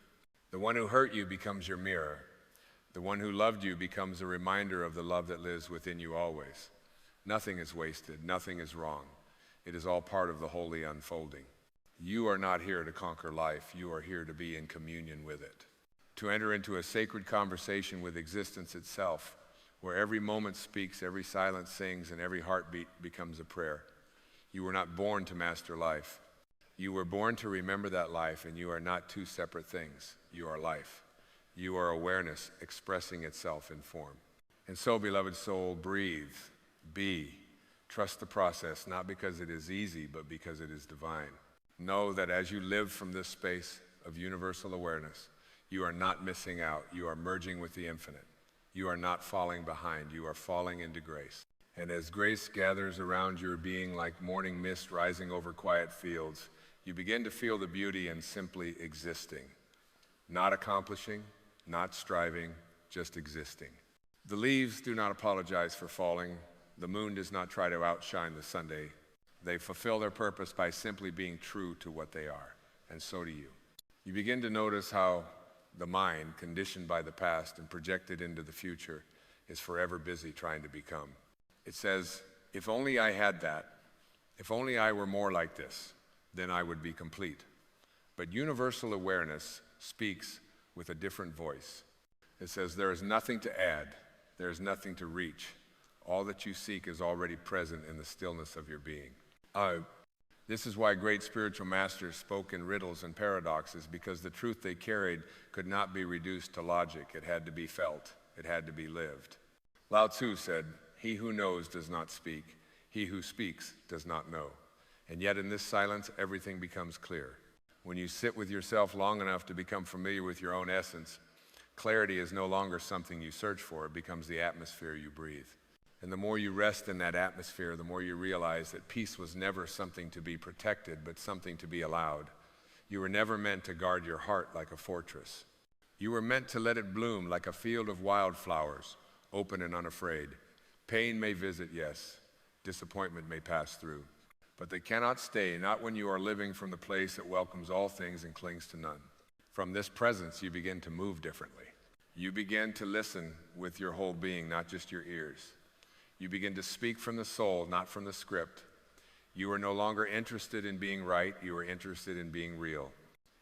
The one who hurt you becomes your mirror. The one who loved you becomes a reminder of the love that lives within you always. Nothing is wasted. Nothing is wrong. It is all part of the holy unfolding. You are not here to conquer life. You are here to be in communion with it, to enter into a sacred conversation with existence itself, where every moment speaks, every silence sings, and every heartbeat becomes a prayer. You were not born to master life. You were born to remember that life, and you are not two separate things. You are life. You are awareness expressing itself in form. And so, beloved soul, breathe. Be. Trust the process, not because it is easy, but because it is divine. Know that as you live from this space of universal awareness, you are not missing out. You are merging with the infinite. You are not falling behind. You are falling into grace. And as grace gathers around your being like morning mist rising over quiet fields, you begin to feel the beauty in simply existing. Not accomplishing, not striving, just existing. The leaves do not apologize for falling. The moon does not try to outshine the Sunday. They fulfill their purpose by simply being true to what they are, and so do you. You begin to notice how the mind, conditioned by the past and projected into the future, is forever busy trying to become. It says, if only I had that, if only I were more like this, then I would be complete. But universal awareness speaks with a different voice. It says, there is nothing to add, there is nothing to reach. All that you seek is already present in the stillness of your being. This is why great spiritual masters spoke in riddles and paradoxes, because the truth they carried could not be reduced to logic. It had to be felt. It had to be lived. Lao Tzu said, he who knows does not speak. He who speaks does not know. And yet in this silence, everything becomes clear. When you sit with yourself long enough to become familiar with your own essence, clarity is no longer something you search for. It becomes the atmosphere you breathe. And the more you rest in that atmosphere, the more you realize that peace was never something to be protected, but something to be allowed. You were never meant to guard your heart like a fortress. You were meant to let it bloom like a field of wildflowers, open and unafraid. Pain may visit, yes. Disappointment may pass through. But they cannot stay, not when you are living from the place that welcomes all things and clings to none. From this presence, you begin to move differently. You begin to listen with your whole being, not just your ears. You begin to speak from the soul, not from the script. You are no longer interested in being right. You are interested in being real.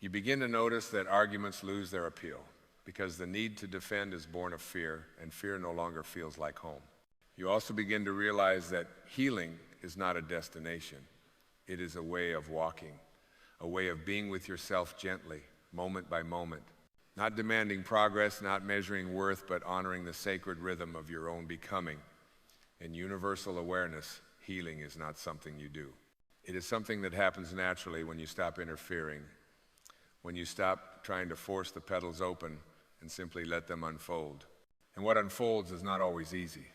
You begin to notice that arguments lose their appeal because the need to defend is born of fear, and fear no longer feels like home. You also begin to realize that healing is not a destination. It is a way of walking, a way of being with yourself gently, moment by moment, not demanding progress, not measuring worth, but honoring the sacred rhythm of your own becoming. In universal awareness, healing is not something you do. It is something that happens naturally when you stop interfering, when you stop trying to force the petals open and simply let them unfold. And what unfolds is not always easy.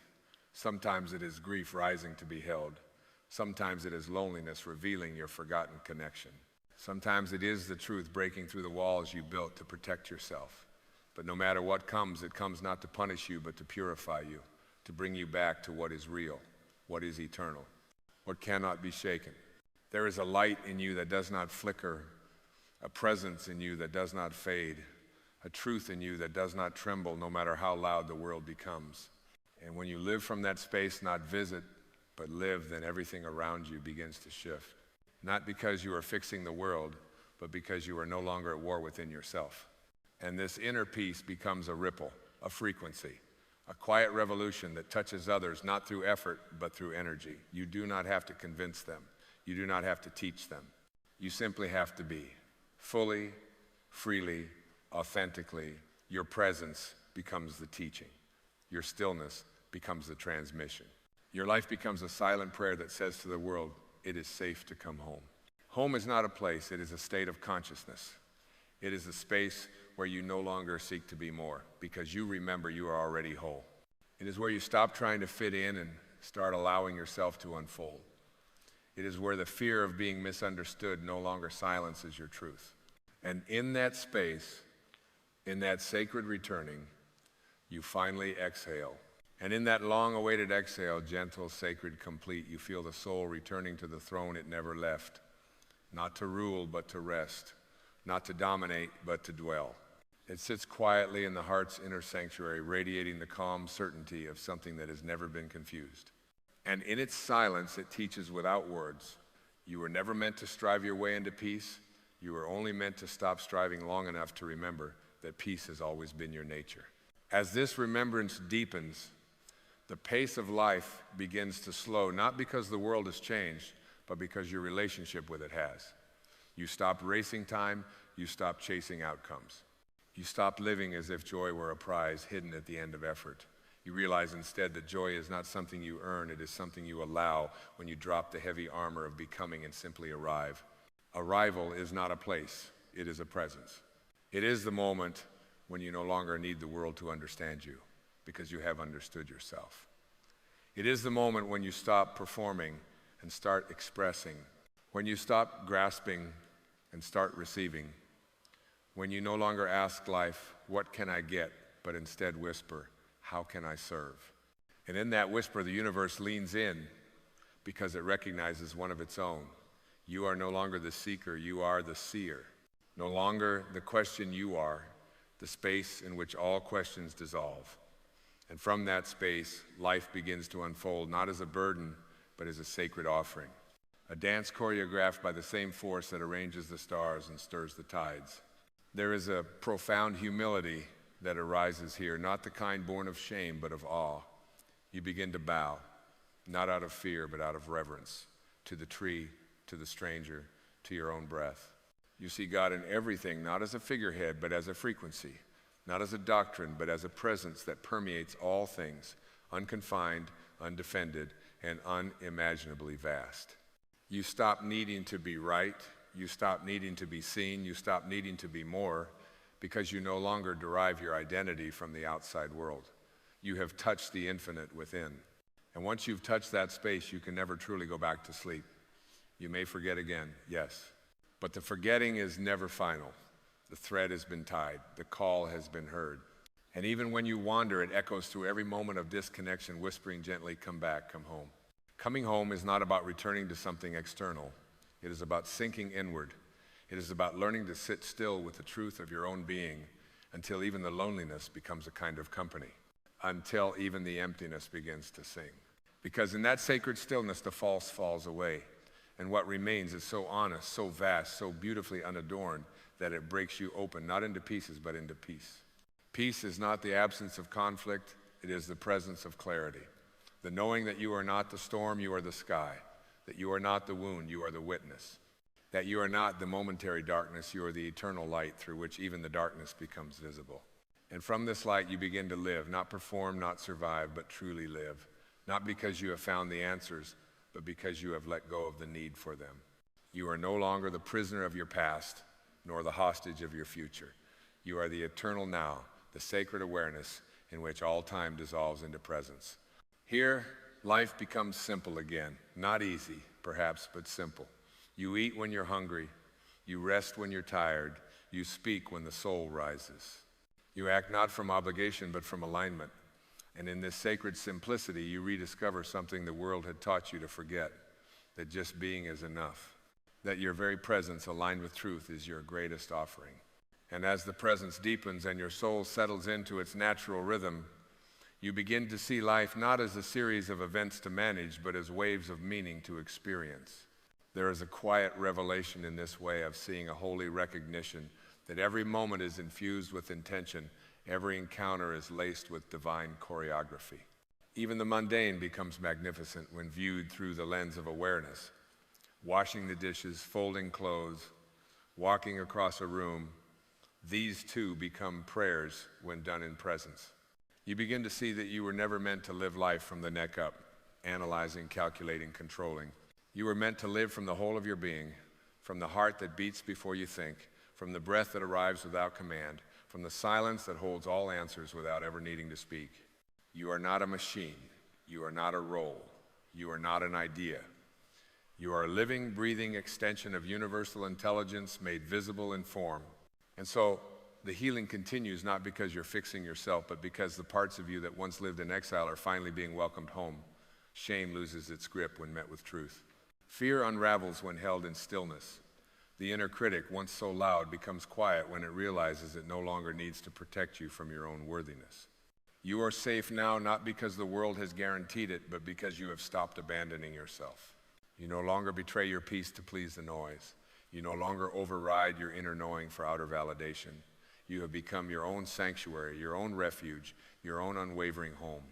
Sometimes it is grief rising to be held. Sometimes it is loneliness revealing your forgotten connection. Sometimes it is the truth breaking through the walls you built to protect yourself. But no matter what comes, it comes not to punish you, but to purify you, to bring you back to what is real, what is eternal, what cannot be shaken. There is a light in you that does not flicker, a presence in you that does not fade, a truth in you that does not tremble no matter how loud the world becomes. And when you live from that space, not visit, but live, then everything around you begins to shift. Not because you are fixing the world, but because you are no longer at war within yourself. And this inner peace becomes a ripple, a frequency, a quiet revolution that touches others not through effort but through energy. You do not have to convince them. You do not have to teach them. You simply have to be fully, freely, authentically. Your presence becomes the teaching. Your stillness becomes the transmission. Your life becomes a silent prayer that says to the world, it is safe to come home. Home is not a place, it is a state of consciousness. It is a space where you no longer seek to be more because you remember you are already whole. It is where you stop trying to fit in and start allowing yourself to unfold. It is where the fear of being misunderstood no longer silences your truth. And in that space, in that sacred returning, you finally exhale. And in that long-awaited exhale, gentle, sacred, complete, you feel the soul returning to the throne it never left, not to rule but to rest, not to dominate but to dwell. It sits quietly in the heart's inner sanctuary, radiating the calm certainty of something that has never been confused. And in its silence, it teaches without words. You were never meant to strive your way into peace. You were only meant to stop striving long enough to remember that peace has always been your nature. As this remembrance deepens, the pace of life begins to slow, not because the world has changed, but because your relationship with it has. You stop racing time, you stop chasing outcomes. You stop living as if joy were a prize hidden at the end of effort. You realize instead that joy is not something you earn, it is something you allow when you drop the heavy armor of becoming and simply arrive. Arrival is not a place, it is a presence. It is the moment when you no longer need the world to understand you because you have understood yourself. It is the moment when you stop performing and start expressing, when you stop grasping and start receiving, when you no longer ask life, what can I get, but instead whisper, how can I serve? And in that whisper, the universe leans in because it recognizes one of its own. You are no longer the seeker, you are the seer. No longer the question, you are the space in which all questions dissolve. And from that space, life begins to unfold, not as a burden, but as a sacred offering. A dance choreographed by the same force that arranges the stars and stirs the tides. There is a profound humility that arises here, not the kind born of shame, but of awe. You begin to bow, not out of fear, but out of reverence, to the tree, to the stranger, to your own breath. You see God in everything, not as a figurehead, but as a frequency, not as a doctrine, but as a presence that permeates all things, unconfined, undefended, and unimaginably vast. You stop needing to be right, you stop needing to be seen, you stop needing to be more, because you no longer derive your identity from the outside world. You have touched the infinite within. And once you've touched that space, you can never truly go back to sleep. You may forget again, yes, but the forgetting is never final. The thread has been tied, the call has been heard. And even when you wander, it echoes through every moment of disconnection, whispering gently, come back, come home. Coming home is not about returning to something external. It is about sinking inward. It is about learning to sit still with the truth of your own being until even the loneliness becomes a kind of company, until even the emptiness begins to sing. Because in that sacred stillness, the false falls away. And what remains is so honest, so vast, so beautifully unadorned that it breaks you open, not into pieces, but into peace. Peace is not the absence of conflict, it is the presence of clarity. The knowing that you are not the storm, you are the sky. That you are not the wound, you are the witness. That you are not the momentary darkness, you are the eternal light through which even the darkness becomes visible. And from this light you begin to live, not perform, not survive, but truly live. Not because you have found the answers, but because you have let go of the need for them. You are no longer the prisoner of your past, nor the hostage of your future. You are the eternal now, the sacred awareness in which all time dissolves into presence. Here, life becomes simple again. Not easy, perhaps, but simple. You eat when you're hungry. You rest when you're tired. You speak when the soul rises. You act not from obligation, but from alignment. And in this sacred simplicity, you rediscover something the world had taught you to forget, that just being is enough, that your very presence aligned with truth is your greatest offering. And as the presence deepens and your soul settles into its natural rhythm, you begin to see life not as a series of events to manage, but as waves of meaning to experience. There is a quiet revelation in this way of seeing, a holy recognition that every moment is infused with intention, every encounter is laced with divine choreography. Even the mundane becomes magnificent when viewed through the lens of awareness. Washing the dishes, folding clothes, walking across a room, these too become prayers when done in presence. You begin to see that you were never meant to live life from the neck up, analyzing, calculating, controlling. You were meant to live from the whole of your being, from the heart that beats before you think, from the breath that arrives without command, from the silence that holds all answers without ever needing to speak. You are not a machine. You are not a role. You are not an idea. You are a living, breathing extension of universal intelligence made visible in form. And so the healing continues not because you're fixing yourself, but because the parts of you that once lived in exile are finally being welcomed home. Shame loses its grip when met with truth. Fear unravels when held in stillness. The inner critic, once so loud, becomes quiet when it realizes it no longer needs to protect you from your own worthiness. You are safe now not because the world has guaranteed it, but because you have stopped abandoning yourself. You no longer betray your peace to please the noise. You no longer override your inner knowing for outer validation. You have become your own sanctuary, your own refuge, your own unwavering home.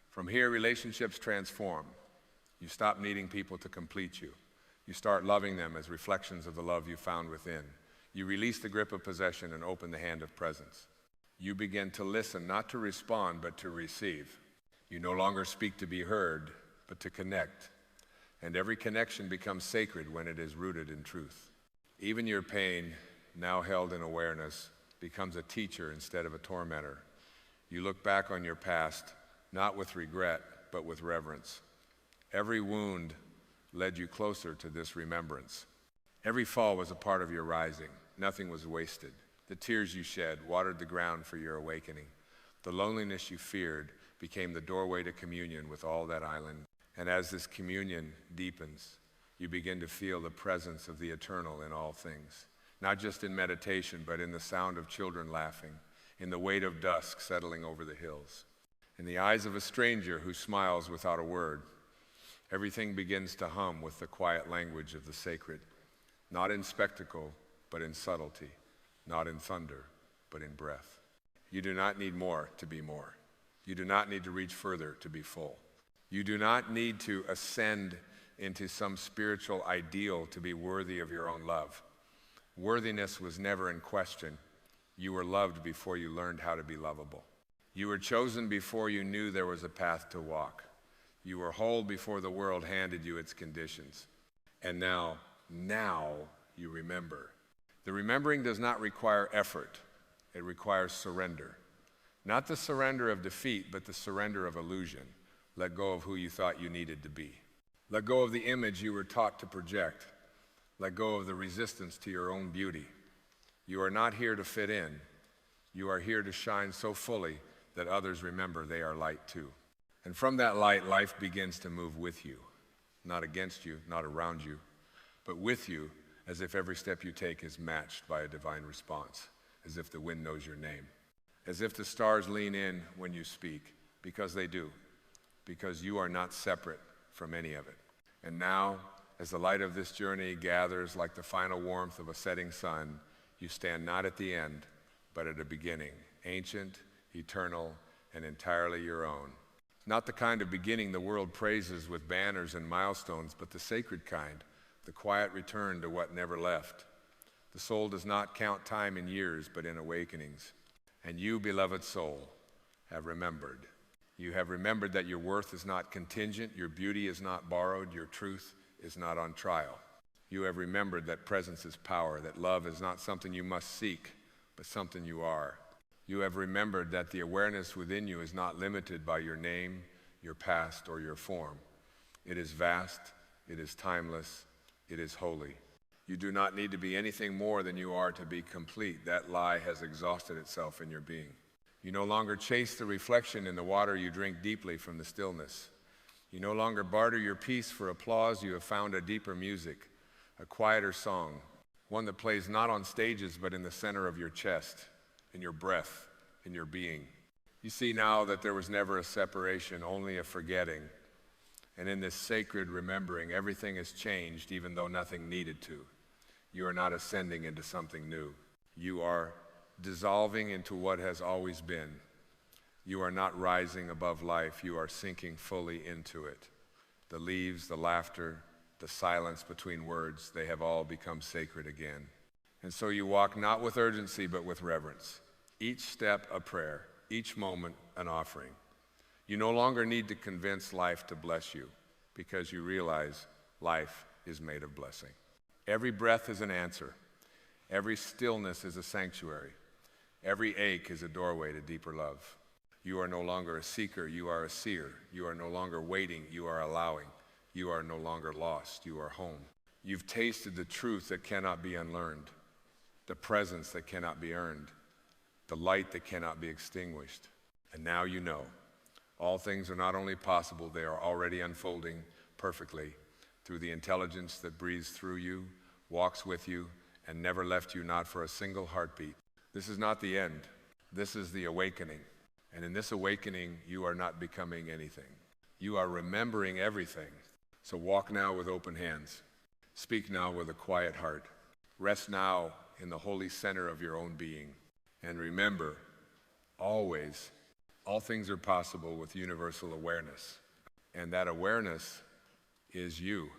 From here, relationships transform. You stop needing people to complete you. You start loving them as reflections of the love you found within. You release the grip of possession and open the hand of presence. You begin to listen, not to respond, but to receive. You no longer speak to be heard, but to connect. And every connection becomes sacred when it is rooted in truth. Even your pain, now held in awareness, becomes a teacher instead of a tormentor. You look back on your past, not with regret, but with reverence. Every wound led you closer to this remembrance. Every fall was a part of your rising. Nothing was wasted. The tears you shed watered the ground for your awakening. The loneliness you feared became the doorway to communion with all that island. And as this communion deepens, you begin to feel the presence of the eternal in all things. Not just in meditation, but in the sound of children laughing, in the weight of dusk settling over the hills, in the eyes of a stranger who smiles without a word. Everything begins to hum with the quiet language of the sacred, not in spectacle, but in subtlety, not in thunder, but in breath. You do not need more to be more. You do not need to reach further to be full. You do not need to ascend into some spiritual ideal to be worthy of your own love. Worthiness was never in question. You were loved before you learned how to be lovable. You were chosen before you knew there was a path to walk. You were whole before the world handed you its conditions. And now you remember. The remembering does not require effort. It requires surrender. Not the surrender of defeat, but the surrender of illusion. Let go of who you thought you needed to be. Let go of the image you were taught to project. Let go of the resistance to your own beauty. You are not here to fit in. You are here to shine so fully that others remember they are light too. And from that light, life begins to move with you. Not against you, not around you, but with you, as if every step you take is matched by a divine response, as if the wind knows your name, as if the stars lean in when you speak, because they do, because you are not separate from any of it. And now, as the light of this journey gathers like the final warmth of a setting sun, you stand not at the end, but at a beginning, ancient, eternal, and entirely your own. Not the kind of beginning the world praises with banners and milestones, but the sacred kind, the quiet return to what never left. The soul does not count time in years, but in awakenings. And you, beloved soul, have remembered. You have remembered that your worth is not contingent, your beauty is not borrowed, your truth is not on trial. You have remembered that presence is power, that love is not something you must seek, but something you are. You have remembered that the awareness within you is not limited by your name, your past, or your form. It is vast, it is timeless, it is holy. You do not need to be anything more than you are to be complete. That lie has exhausted itself in your being. You no longer chase the reflection in the water you drink deeply from the stillness. You no longer barter your peace for applause. You have found a deeper music, a quieter song, one that plays not on stages but in the center of your chest, in your breath, in your being. You see now that there was never a separation, only a forgetting. And in this sacred remembering, everything has changed even though nothing needed to. You are not ascending into something new. You are dissolving into what has always been. You are not rising above life. You are sinking fully into it. The leaves, the laughter, the silence between words, they have all become sacred again. And so you walk not with urgency, but with reverence. Each step a prayer, each moment an offering. You no longer need to convince life to bless you because you realize life is made of blessing. Every breath is an answer. Every stillness is a sanctuary. Every ache is a doorway to deeper love. You are no longer a seeker, you are a seer. You are no longer waiting, you are allowing. You are no longer lost, you are home. You've tasted the truth that cannot be unlearned, the presence that cannot be earned, the light that cannot be extinguished. And now you know. All things are not only possible, they are already unfolding perfectly through the intelligence that breathes through you, walks with you, and never left you not for a single heartbeat. This is not the end. This is the awakening. And in this awakening, you are not becoming anything. You are remembering everything. So walk now with open hands. Speak now with a quiet heart. Rest now in the holy center of your own being. And remember, always, all things are possible with universal awareness. And that awareness is you.